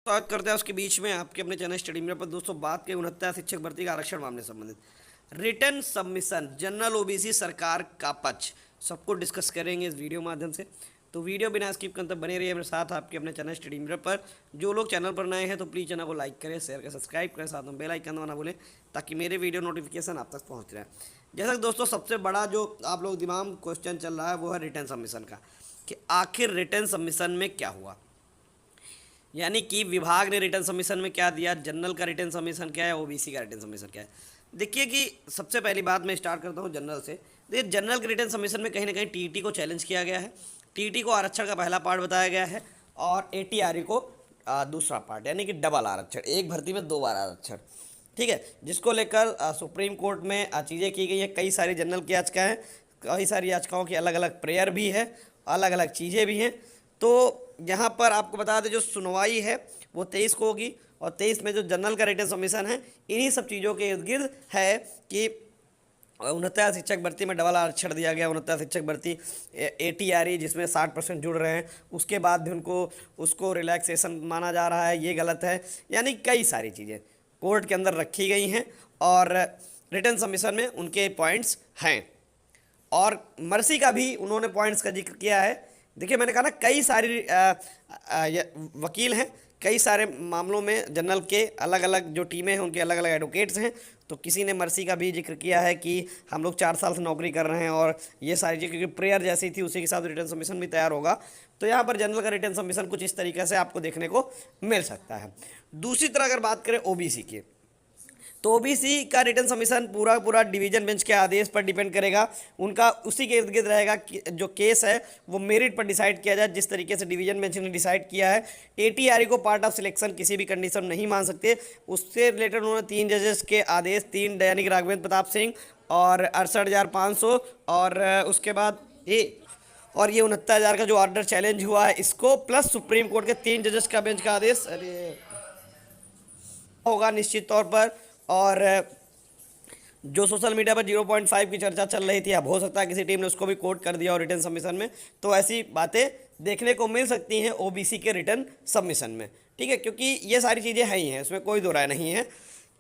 स्वागत करते हैं उसके बीच में आपके अपने चैनल स्टडी मिरर पर। दोस्तों बात के 69 शिक्षक भर्ती का आरक्षण मामले से संबंधित रिटर्न सबमिशन जनरल ओबीसी सरकार का पक्ष सबको डिस्कस करेंगे इस वीडियो माध्यम से। तो वीडियो बिना स्किप करते बने रहिए मेरे साथ आपके अपने चैनल स्टडी मिरर पर। जो लोग चैनल पर नए हैं तो प्लीज़ चैनल को लाइक करें, शेयर करें, सब्सक्राइब करें, साथ में बेल आइकन दबाना भूलें ताकि मेरे वीडियो नोटिफिकेशन आप तक पहुँच रहे हैं। जैसा कि दोस्तों सबसे बड़ा जो आप लोग दिमाग क्वेश्चन चल रहा है वो है रिटर्न सबमिशन का, कि आखिर रिटर्न सबमिशन में क्या हुआ, यानी कि विभाग ने रिटर्न सबमिशन में क्या दिया, जनरल का रिटर्न सबमिशन क्या है, ओबीसी का रिटर्न सबमिशन क्या है। देखिए कि सबसे पहली बात मैं स्टार्ट करता हूँ जनरल से। देखिए जनरल के रिटर्न सबमिशन में कहीं ना कहीं टीईटी को चैलेंज किया गया है। टीईटी को आरक्षण का पहला पार्ट बताया गया है और एटीआरई को दूसरा पार्ट, यानी कि डबल आरक्षण, एक भर्ती में 2 बार आरक्षण। ठीक है, जिसको लेकर सुप्रीम कोर्ट में चीज़ें की गई है। कई सारी जनरल की याचिकाएँ, कई सारी याचिकाओं की अलग अलग प्रेयर भी है, अलग अलग चीज़ें भी हैं। तो यहाँ पर आपको बता दें जो सुनवाई है वो 23 को होगी और 23 में जो जनरल का रिटर्न सबमिशन है इन्हीं सब चीज़ों के इर्द गिर्द है कि 69 शिक्षक भर्ती में डबल आरक्षण दिया गया। 69 शिक्षक भर्ती एटीआरई जिसमें 60% जुड़ रहे हैं, उसके बाद भी उसको रिलैक्सेशन माना जा रहा है, ये गलत है। यानी कई सारी चीज़ें कोर्ट के अंदर रखी गई हैं और रिटर्न सबमिशन में उनके पॉइंट्स हैं और मर्सी का भी उन्होंने पॉइंट्स का जिक्र किया है। देखिए मैंने कहा ना कई सारी वकील हैं, कई सारे मामलों में जनरल के अलग अलग जो टीमें हैं उनके अलग अलग एडवोकेट्स हैं। तो किसी ने मर्सी का भी जिक्र किया है कि हम लोग 4 साल से नौकरी कर रहे हैं और ये सारी चीज़ क्योंकि प्रेयर जैसी थी उसी के साथ रिटर्न सबमिशन भी तैयार होगा। तो यहाँ पर जनरल का रिटर्न सबमिशन कुछ इस तरीके से आपको देखने को मिल सकता है। दूसरी तरह अगर बात करें ओबीसी की, तो ओबीसी का रिटर्न सबमिशन पूरा डिवीजन बेंच के आदेश पर डिपेंड करेगा। उनका उसी के इर्द गिर्द रहेगा कि जो केस है वो मेरिट पर डिसाइड किया जाए, जिस तरीके से डिवीजन बेंच ने डिसाइड किया है। एटीआरई को पार्ट ऑफ सिलेक्शन किसी भी कंडीशन नहीं मान सकते। उससे रिलेटेड उन्होंने 3 जजेस के आदेश, 3 यानी कि राघवेंद्र प्रताप सिंह और 68,500 और उसके बाद ये 69,000 का जो ऑर्डर चैलेंज हुआ है इसको, प्लस सुप्रीम कोर्ट के 3 जजेस का बेंच का आदेश होगा निश्चित तौर पर। और जो सोशल मीडिया पर 0.5 की चर्चा चल रही थी, अब हो सकता है किसी टीम ने उसको भी कोट कर दिया और रिटर्न सबमिशन में, तो ऐसी बातें देखने को मिल सकती हैं ओबीसी के रिटर्न सबमिशन में। ठीक है, क्योंकि ये सारी चीज़ें हैं ही हैं, इसमें कोई दो राय नहीं है।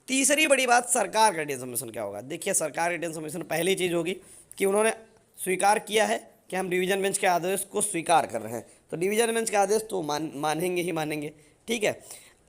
तीसरी बड़ी बात सरकार का रिटर्न सबमिशन क्या होगा। देखिए सरकार रिटर्न सबमिशन पहली चीज़ होगी कि उन्होंने स्वीकार किया है कि हम डिवीजन बेंच के आदेश को स्वीकार कर रहे हैं, तो डिवीजन बेंच के आदेश तो मानेंगे ही मानेंगे। ठीक है,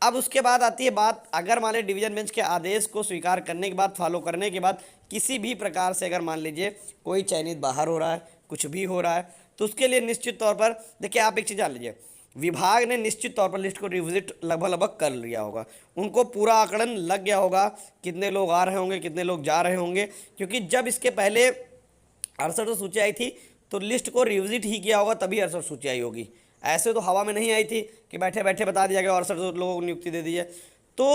अब उसके बाद आती है बात, अगर मान लीजिए डिवीजन बेंच के आदेश को स्वीकार करने के बाद, फॉलो करने के बाद किसी भी प्रकार से अगर मान लीजिए कोई चयनित बाहर हो रहा है, कुछ भी हो रहा है, तो उसके लिए निश्चित तौर पर देखिए आप एक चीज़ जान लीजिए, विभाग ने निश्चित तौर पर लिस्ट को रिविजिट लगभग कर लिया होगा। उनको पूरा आकलन लग गया होगा कितने लोग आ रहे होंगे, कितने लोग जा रहे होंगे, क्योंकि जब इसके पहले 68 सूची आई थी तो लिस्ट को रिविजिट ही किया होगा, तभी 68 सूची आई होगी। ऐसे तो हवा में नहीं आई थी कि बैठे बैठे बता दिया गया और 68 लोगों को नियुक्ति दे दी है। तो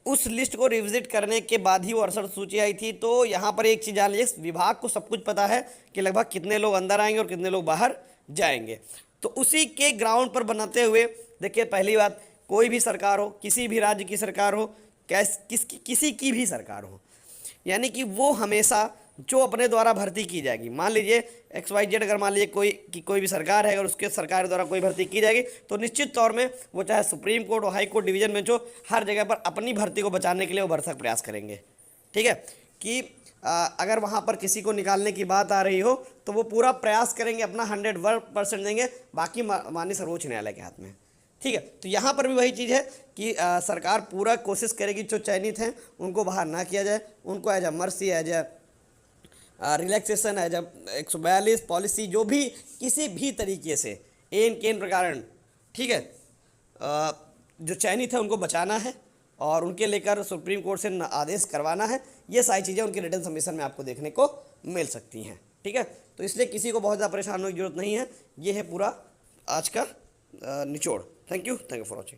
उस लिस्ट को रिविजिट करने के बाद ही वो 68 सूची आई थी। तो यहाँ पर एक चीज़ जान लीजिए, विभाग को सब कुछ पता है कि लगभग कितने लोग अंदर आएंगे और कितने लोग बाहर जाएंगे। तो उसी के ग्राउंड पर बनाते हुए देखिए पहली बात, कोई भी सरकार हो, किसी भी राज्य की सरकार हो, किसी की भी सरकार हो, यानी कि वो हमेशा जो अपने द्वारा भर्ती की जाएगी, मान लीजिए XYZ अगर मान लीजिए कोई भी सरकार है, अगर उसके सरकार द्वारा कोई भर्ती की जाएगी तो निश्चित तौर में वो चाहे सुप्रीम कोर्ट हो, हाई कोर्ट, डिवीजन बेंच हो, हर जगह पर अपनी भर्ती को बचाने के लिए वो भरसक प्रयास करेंगे। ठीक है, कि अगर वहाँ पर किसी को निकालने की बात आ रही हो तो वो पूरा प्रयास करेंगे, अपना 100% देंगे, बाकी माननीय सर्वोच्च न्यायालय के हाथ में। ठीक है, तो यहाँ पर भी वही चीज़ है कि सरकार पूरा कोशिश करेगी जो चयनित हैं उनको बाहर ना किया जाए, उनको as a mercy, as a relaxation, as a 142 policy, जो भी किसी भी तरीके से एन केन प्रकार, ठीक है, जो चयनित है उनको बचाना है और उनके लेकर सुप्रीम कोर्ट से आदेश करवाना है। ये सारी चीज़ें उनके रिटर्न सबमिशन में आपको देखने को मिल सकती हैं। ठीक है, तो इसलिए किसी को बहुत ज़्यादा परेशान होने की जरूरत नहीं है। ये है पूरा आज का निचोड़। Thank you for watching.